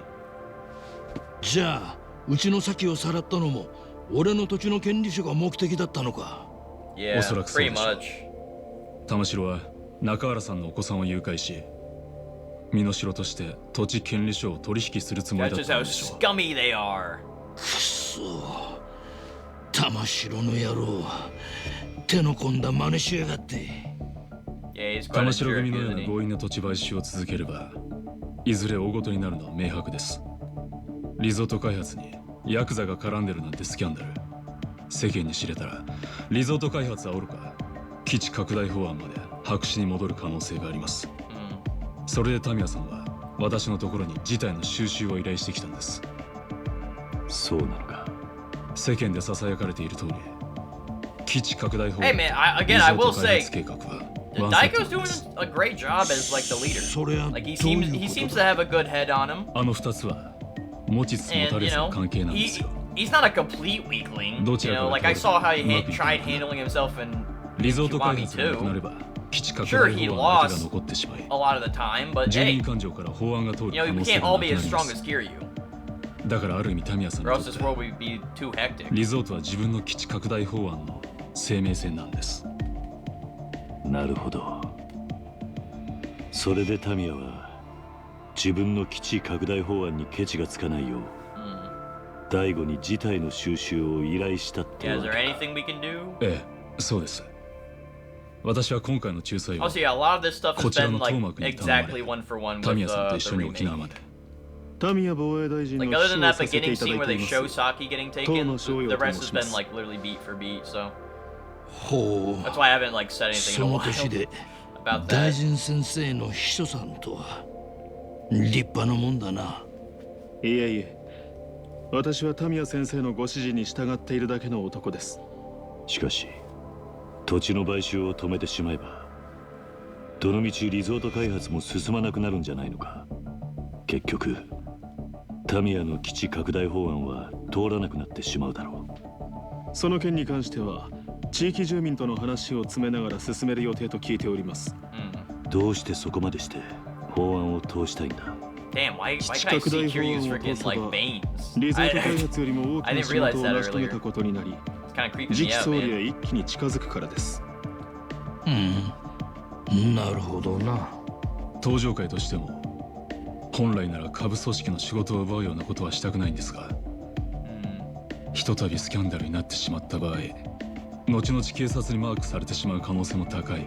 じゃあうちの先をさらったのも俺の土地の権利書が目的だったのか。 Yeah, おそらくそう pretty でしょう。 much. 玉城は中原さんのお子さんを誘拐し身代として土地権利書を取引するつもり That's だっ just た how のでしょう。 scummy they are. くそ玉城の野郎手の込んだ真似しやがって。 Yeah, he's quite 玉 a 城 jerk, 組のよう isn't な he? 強引な土地買収を続ければいずれ大ごとになるのは明白です。リゾート開発にヤクザが絡んでるなんてスキャンダル世間に知れたらリゾート開発はおろか基地拡大法案まで白紙に戻る可能性があります。それでタミヤさんは私のところに事態の収集を依頼してきたんです。そうなのか。世間で囁かれている通り基地拡大法 Hey 案 man, again, I will リゾート開 say, 発計画はワンセット Daiko's doing a great job as like the leader. それは Like ど he う seems いう he こと seems to だ。 have a good head on him, あの二つは持ちつ持た and れ you つの know 関係なんですよ。 he's not a complete weakling. ど You ちらか know, が like I saw how he うまくいかない tried handling himself in リゾート開 Kiwami 発がなくなれ too ば基地拡 Sure, 大 he 法案だけ lost が残ってしまい a lot of the time, but 住 hey, 民感情から法案が通る you know, 可 we 能性 can't が all なく be な as りま strong す。 as Kiryu, だからある意味タミヤさん or に else とっ this て world would be too hectic. リゾートは自分の基地拡大法案の生命線なんです。なるほど。それでタミヤは自分の基地拡大法案にケチがつかないよう大悟に事態の収集を依頼したって Yeah, わ is け there か。 anything we can do? ええ、そうです。私は今回の仲裁を Also, yeah, a lot of this stuff has こちら been の like 当幕に頼ま exactly れ one for one タ with ミヤさんと the 一緒に沖縄 remake. まで。タミヤ防衛大臣の Like 秘 other 書 than を that させて beginning いただ scene い where てい they ま show す。 Saki getting taken, 東野翔 the 陽と rest 申 has しま been す。 like literally beat for beat, so ほう that's why I haven't like said anything そ in a の while 年で about 大 that. 臣先生の秘書さんとは立派なもんだな。いえいえ、私はタミヤ先生のご指示に従っているだけの男です。しかし土地の買収を止めてしまえばどのみちリゾート開発も進まなくなるんじゃないのか。結局タミヤの基地拡大法案は通らなくなってしまうだろう。その件に関しては地域住民との話を詰めながら進める予定と聞いております。どうしてそこまでして法案を通したいんだ。 Damn, why 基地 can I 拡 see 大法 Kiryu's 案を通 freaking せ like ば veins? リゾート I- 開発よりも大き I な didn't 仕 realize 事を that 成し遂げ earlier. たことになり It's kind of creeping 次 me 期 out, 総理 man. へ一気に近づくからです。なるほどな。登場会としても本来なら下部組織の仕事を奪うようなことはしたくないんですが、ひとたびスキャンダルになってしまった場合後々警察にマークされてしまう可能性も高い。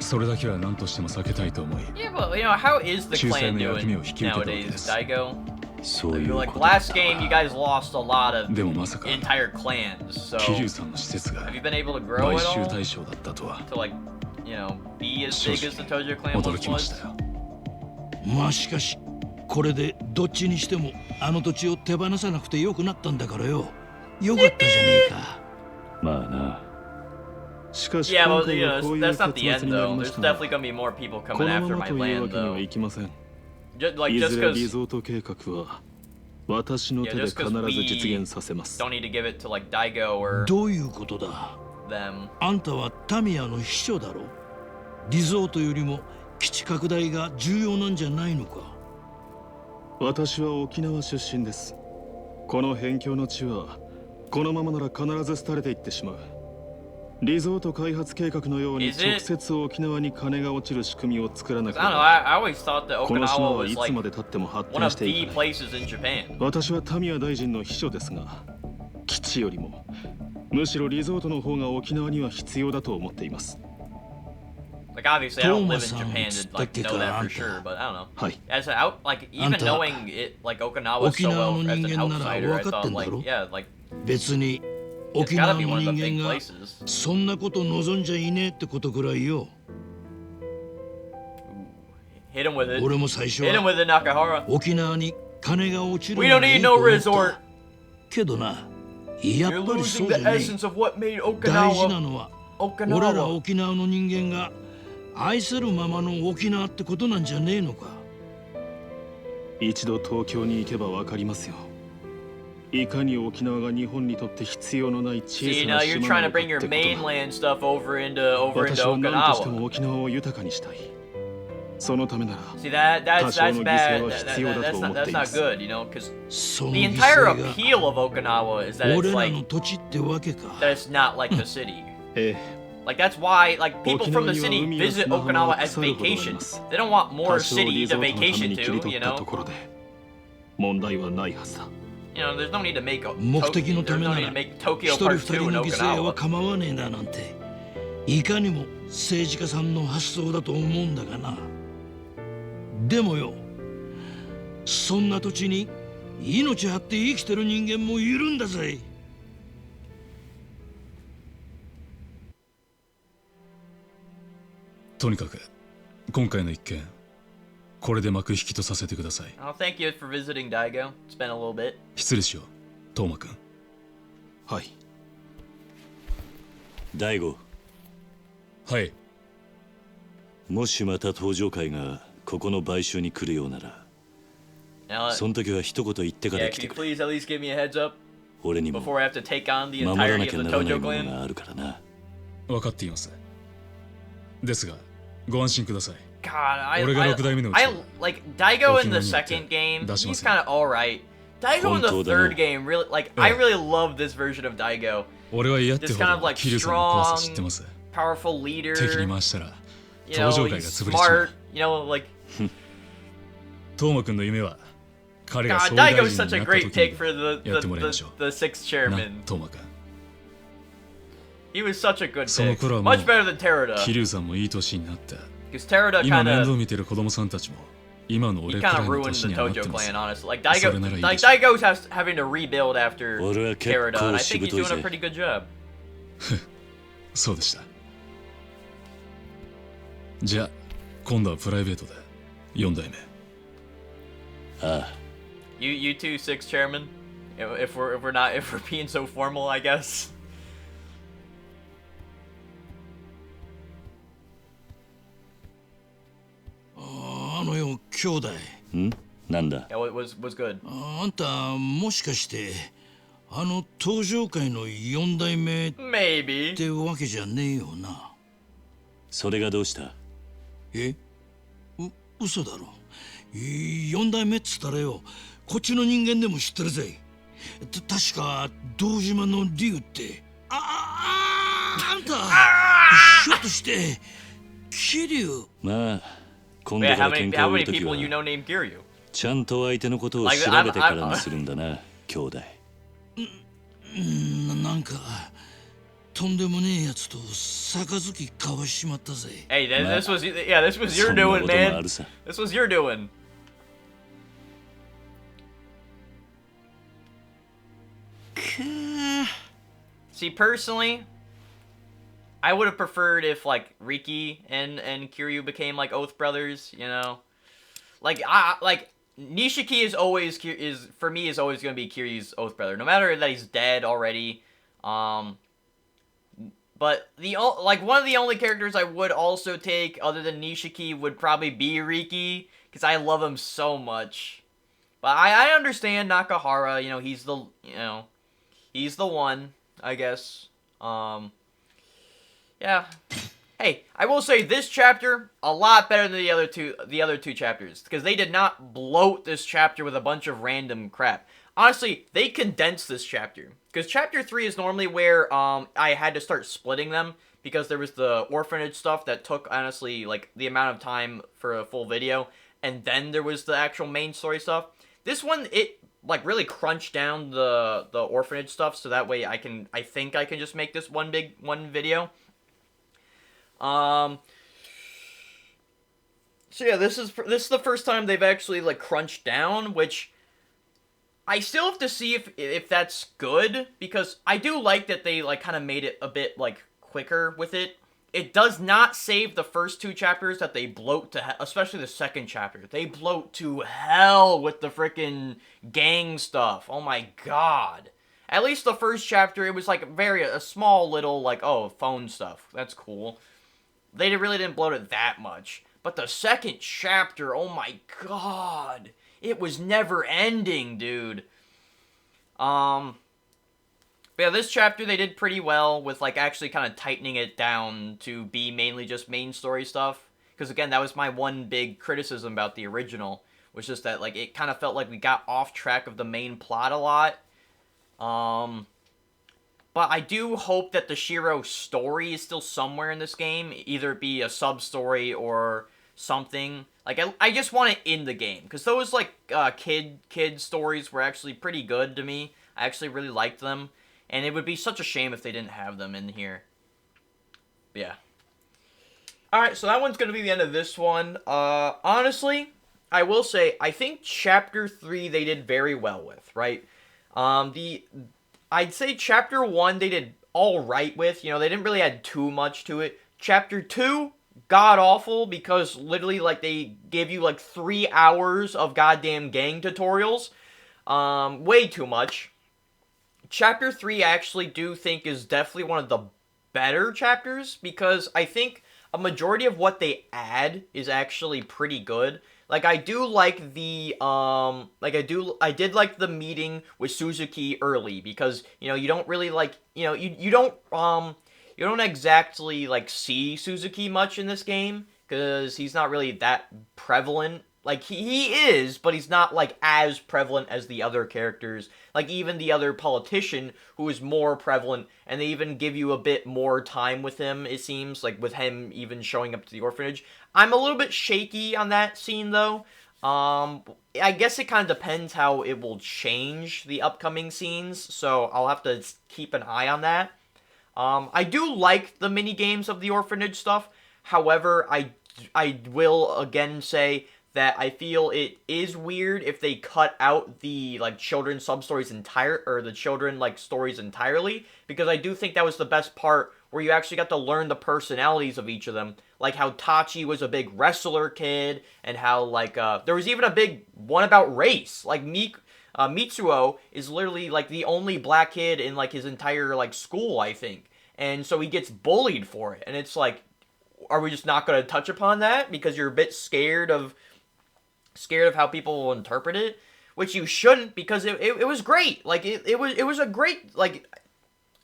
それだけは何としても避けたいと思い Yeah, but you know, how is the 仲裁 clan の役目 doing を引き受けたわけ nowadays, です。 Daigo? そういう Like ことだ last game, you guys lost a lot of でもまさか entire clans. So 桐生さんの施設が have you been able to grow 買 at 収 all 対象だったとは to like, you know, be as 正 big as the Tojo 直 clan 驚 once きまし was? たよ。まあしかしこれでどっちにしてもあの土地を手放さなくてよくなったんだからよ。よかったじゃねえか。まあな。しかし Yeah, 今 well, 回 you は know, こういう that's not 結 the 末 end になり though. ま There's したが、 definitely gonna be more people こ coming の after まま my というわ land けには though. いきません。 Like い just ずれリ because ゾート計画は私の手 Yeah, で just 必 'cause ず we 実現させます。 don't need to give it to like Daigo or どういうことだ。 them. あんたはタミヤの秘書だろ。リゾートよりも基地拡大が重要なんじゃないのか。私は沖縄出身です。この辺境の地はこのままなら必ず廃れていってしまう。リゾート開発計画のように Is it- 直接沖縄に金が落ちる仕組みを作らなけ I れ don't know. ば I always thought that この島 Okinawa はい was つ like まで経っても発 one 展 of してい the かない。 places in Japan. 私はタミヤ大臣の秘書ですが、基地よりもむしろリゾートの方が沖縄には必要だと思っています。 Like obviously, I don't live in Thomas-san, Japan to like know that for sure, but I don't know. はい。 As an out, like even Anta- knowing it, like Okinawa so well as an outsider, I thought like yeah, like 別に it's 沖 gotta 縄 be の one of 人 the big 間が places. そんなこと望んじゃいねえってことぐらいよ。Hit him with it. 俺も最初 Hit him は with it, Nakahara. 沖縄に金が落ちる We の don't がい need い no と思っ resort. たけどな、や You're っぱりそ losing うじゃ the ねえ。 essence of what made 大事な Okinawa のは俺ら Okinawa. 沖縄の人間が愛せるままの沖縄ってことなんじゃねえのか。一度東京に行けばわかりますよ。いかに沖縄が日本にとって必要のない小 See, さな now you're 島 trying な to のか bring っ your てことだ。 mainland stuff over into 私は何として Okinawa. も沖縄を豊かにしたい。そのためなら See that's 多少 that's の犠 bad. 牲は必要だと思って That's いま not す。 good, you know, because その the 犠 entire 牲が appeal of Okinawa is that it's 俺ら like の土地ってわけか。 that it's not like the city. ええ。 Like that's why like people from the city 沖縄には海や visit 砂浜 Okinawa が as 腐るほどあり vacation. ます。 They don't want more 多少リ city ゾ to ートのため vacation に切り to, 取 you った know. ところで問題はないはずだ。You know, there's no need to make 目的の there's ため no な need ら to make 一 Tokyo 人 Part 二 2 in 人の犠牲は Okinawa. 構わねえななんていかにも政治家さんの発想だと思うんだがな。でもよ、そんな土地に命張って生きてる人間もいるんだぜ。とにかく今回の一件これで幕引きとさせてください。 Oh, thank you for visiting Daigo. It's been a little bit. 失礼しよう、トーマくん。はい。大悟、はい。もしまた登場会がここの買収に来るようなら、 Now, その時は一言言ってから yeah, 来 can て you くれ。 please at least give me a heads up 俺にも before I have to take on the 守ら entirety な of きゃ the ならない Tojo もの clan? があるからな。分かっています。ですがご安心ください。 God, I like Daigo in the second game. He's kind of all right. Daigo in the third game, really, like I really love this version of Daigo. 俺は嫌ってほ This kind of ど like 桐生さんの怖さ知って strong, ます。 powerful leader. 敵に回したら You 登 know, 場会が he's 潰れちま smart. う。 You know, like トーマくんの夢は彼が God, 総理大 Daigo 臣 is に such な a った great 時 pick に for the やってもらいましょう。 sixth な、 chairman. トーマくん。 He was such a good その pick. 頃はもう Much better than Teruda. 桐生さんもいい年になった。 Because Teruda 今 kind 面倒 of 見てる子供さんたちも今の he 俺くら kind い of の ruined 年 the にはなっ Tojo てます clan, honestly. Like それならいいで Daigo, しょう。 Daigo's having to rebuild after 俺は結 Teruda, 構 and I し think ぶ he's とい doing a ぜ。 pretty good job. そうでした。じゃあ今度はプライベートで4代目。ああ、 You two sixth chairman. If we're being so formal, I guess. あのよ、兄弟。ん？なんだ？ Yeah, it was good. あんたもしかしてあの登場界の4代目っ Maybe. てわけじゃねえよな。それがどうした？え？嘘だろ。4代目っつったらよ、こっちの人間でも知ってるぜ。確か堂島の竜って。あんたひょっとして桐生。まあ今度 Yeah, か how ら many 喧嘩を売 how る many とき people は you know named Kiryu? ちゃんと相手のことを Like, 調べてからにするんだな、兄弟。なんかとんでもねえやつと杯交わしちまったぜ。 Hey, this was your そんな doing, こともあ man. るさ。 This was your doing. See, personally, I would have preferred if like Riki and Kiryu became like oath brothers. You know, like Nishiki is always for me is always going to be Kiryu's oath brother, no matter that he's dead already. But one of the only characters I would also take other than Nishiki would probably be Riki, because I love him so much. But I understand Nakahara. You know, he's the one, I guess. Yeah. Hey, I will say this chapter a lot better than the other two chapters, because they did not bloat this chapter with a bunch of random crap. Honestly, they condensed this chapter, because chapter 3 is normally where I had to start splitting them, because there was the orphanage stuff that took, honestly, like the amount of time for a full video, and then there was the actual main story stuff. This one, it like really crunched down the orphanage stuff, so that way I think I can just make this one video. So yeah, this is the first time they've actually like crunched down, which I still have to see if that's good, because I do like that they like kind of made it a bit like quicker with it, it does not save the first 2 chapters that they bloat to especially the second chapter. They bloat to hell with the freaking gang stuff. Oh my god. At least the first chapter, it was like a small little, like, oh, phone stuff. That's cool. They really didn't bloat it that much. But the second chapter, oh my god. It was never ending, dude. But yeah, this chapter they did pretty well with, like, actually kind of tightening it down to be mainly just main story stuff. Because, again, that was my one big criticism about the original. Was just that, like, it kind of felt like we got off track of the main plot a lot. But I do hope that the Shiro story is still somewhere in this game. Either be a sub-story or something. Like, I just want it in the game. Because those, like, kid stories were actually pretty good to me. I actually really liked them. And it would be such a shame if they didn't have them in here. Yeah. Alright, so that one's going to be the end of this one. Honestly, I will say, I think Chapter 3 they did very well with, right? I'd say Chapter 1 they did alright with. You know, they didn't really add too much to it. Chapter 2, god-awful, because literally, like, they gave you, like, 3 hours of goddamn gang tutorials. Way too much. Chapter 3 I actually do think is definitely one of the better chapters, because I think a majority of what they add is actually pretty good. Like, I do like the, I did like the meeting with Suzuki early, because, you know, you don't really, like, you know, you don't exactly, like, see Suzuki much in this game, because he's not really that prevalent. Like, he is, but he's not, like, as prevalent as the other characters. Like, even the other politician, who is more prevalent, and they even give you a bit more time with him, it seems. Like, with him even showing up to the orphanage. I'm a little bit shaky on that scene, though. I guess it kind of depends how it will change the upcoming scenes, so I'll have to keep an eye on that. I do like the mini-games of the orphanage stuff. However, I will, again, say that I feel it is weird if they cut out the, like, children's sub-stories the children, like, stories entirely, because I do think that was the best part, where you actually got to learn the personalities of each of them, like how Tachi was a big wrestler kid, and how, like, there was even a big one about race, like, Mitsuo is literally, like, the only black kid in, like, his entire, like, school, I think, and so he gets bullied for it, and it's like, are we just not going to touch upon that, because you're a bit scared of how people will interpret it, which you shouldn't, because it was great. Like, it was a great, like,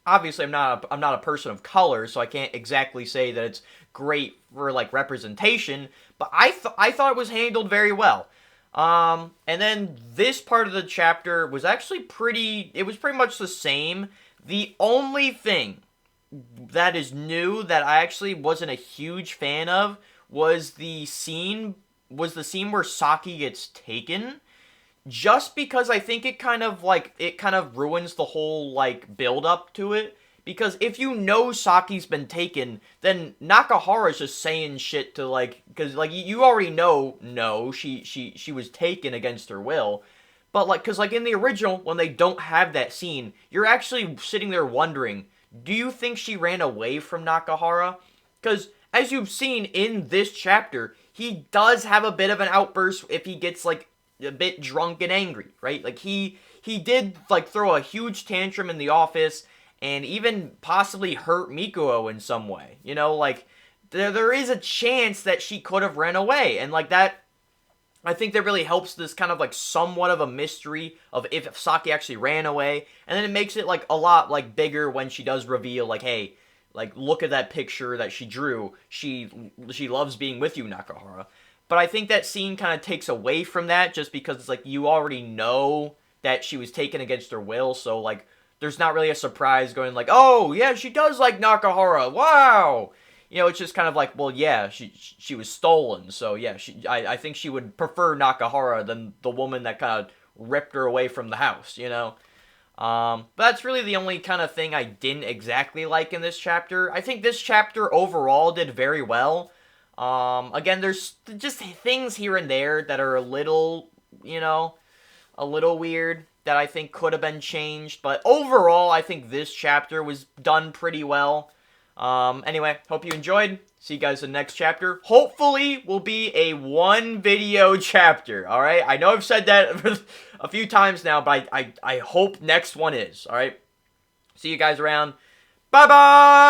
obviously I'm not a person of color, so I can't exactly say that it's great for, like, representation, but I thought it was handled very well. And then this part of the chapter was actually it was pretty much the same. The only thing that is new that I actually wasn't a huge fan of was the scene where Saki gets taken, just because I think it kind of ruins the whole, like, build up to it, because if you know Saki's been taken, then Nakahara's just saying shit to, like, because, like, you already know, no, she was taken against her will, but, like, because, like, in the original, when they don't have that scene, you're actually sitting there wondering, do you think she ran away from Nakahara? Because, as you've seen in this chapter, he does have a bit of an outburst if he gets, like, a bit drunk and angry, right? Like, he did, like, throw a huge tantrum in the office, and even possibly hurt Mikuo in some way. You know, like, there is a chance that she could have ran away, and, like, that, I think that really helps this kind of, like, somewhat of a mystery of if Saki actually ran away, and then it makes it, like, a lot, like, bigger when she does reveal, like, hey, like, look at that picture that she drew. She loves being with you, Nakahara. But I think that scene kind of takes away from that, just because it's like, you already know that she was taken against her will, so, like, there's not really a surprise going like, oh, yeah, she does like Nakahara, wow! You know, it's just kind of like, well, yeah, she was stolen, so, yeah, I think she would prefer Nakahara than the woman that kind of ripped her away from the house, you know? But that's really the only kind of thing I didn't exactly like in this chapter. I think this chapter overall did very well. Again, there's just things here and there that are a little, you know, a little weird that I think could have been changed. But overall, I think this chapter was done pretty well. Anyway, hope you enjoyed. See you guys in the next chapter. Hopefully, will be a 1-video chapter. All right. I know I've said that a few times now, but I hope next one is. All right. See you guys around. Bye bye.